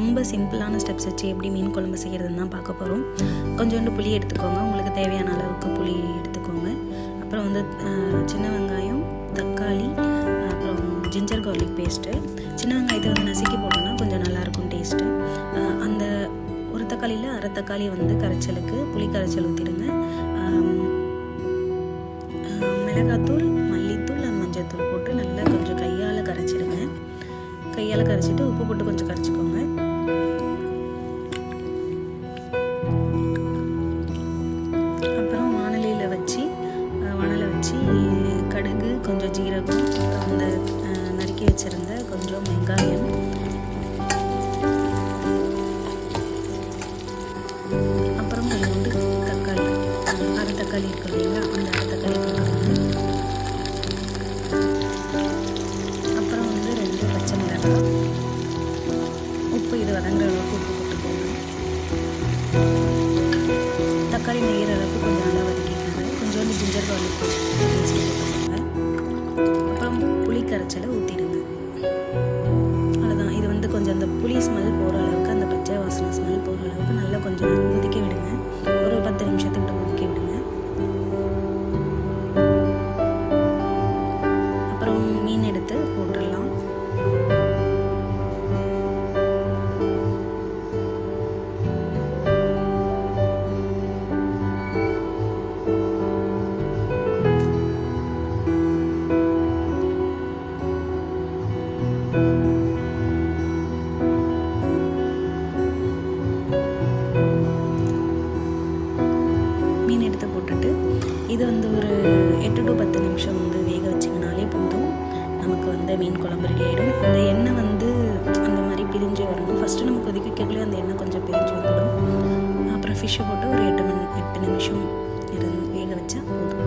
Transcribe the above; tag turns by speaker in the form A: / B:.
A: ரொம்ப சிம்பிளான ஸ்டெப்ஸ் வச்சு எப்படி மீன் குழம்பு செய்கிறதுன்னு தான் பார்க்க போகிறோம். கொஞ்சோண்டு புளி எடுத்துக்கோங்க, உங்களுக்கு தேவையான அளவுக்கு புளி எடுத்துக்கோங்க. அப்புறம் வந்து சின்ன வெங்காயம், தக்காளி, அப்புறம் ஜிஞ்சர் கார்லிக் பேஸ்ட்டு. சின்ன வெங்காயத்தை வந்து நசுக்கி போட்டோன்னா கொஞ்சம் நல்லாயிருக்கும் டேஸ்ட்டு. அந்த ஒரு தக்காளியில் அரை தக்காளி வந்து கரைச்சலுக்கு புளி கரைச்சல் ஊற்றிடுங்க. மிளகாத்தூள், மல்லித்தூள், மஞ்சள்தூள் போட்டு நல்லா கொஞ்சம் கையால் கரைச்சிடுங்க. கையால் கரைச்சிட்டு உப்பு போட்டு கொஞ்சம் கரைச்சிக்கோங்க. அப்புறம் வானலை வச்சு கடுகு, கொஞ்சம் ஜீரகம், அந்த நறுக்கி வச்சுருந்த கொஞ்சம் வெங்காயம், அப்புறம் கொஞ்சோண்டு தக்காளி, அரை தக்காளி இருக்கு இல்லைங்களா, அந்த அரை தக்காளி போட்டுக்கோங்க. அப்புறம் வந்து 2 பச்சை மிளகாய், உப்பு இது வதங்குற அளவுக்கு உப்பு போட்டுக்கோங்க. தக்காளி நெய்கிற அளவுக்கு கொஞ்சம் நல்லா வதக்கிக்கோங்க. கொஞ்சோண்டு ஜிஞ்சர் கார்லிக் பேஸ்ட் போட்டுக்கோங்க. அப்புறம் புளி கரைச்சலை ஊற்றிடுங்க. அவ்வளோதான். இது வந்து கொஞ்சம் அந்த புளி ஸ்மெல் போகிற அளவுக்கு, அந்த பச்சை வாசனை ஸ்மெல் போகிற அளவுக்கு நல்லா கொஞ்சம் கொதிக்க விடுங்க. ஒரு 10 நிமிஷத்துக்கிட்ட கொதிக்க விடுங்க. அப்புறம் மீன் எடுத்து போட்டுடலாம். மீன் எடுத்து போட்டுட்டு இது வந்து ஒரு 8 to 10 நிமிஷம் வந்து வேக வச்சிங்கனாலே போதும். நமக்கு வந்து மீன் குழம்பு ரெடி ஆகிடும். அந்த எண்ணெய் வந்து அந்த மாதிரி பிரிஞ்சு வரணும். ஃபஸ்ட்டு நம்ம கொதிக்க வைக்கக்குள்ளே அந்த எண்ணெய் கொஞ்சம் பிரிஞ்சு வந்துடும். அப்புறம் ஃபிஷ்ஷை போட்டு ஒரு 8 நிமிஷம் வேக வச்சா போதும்.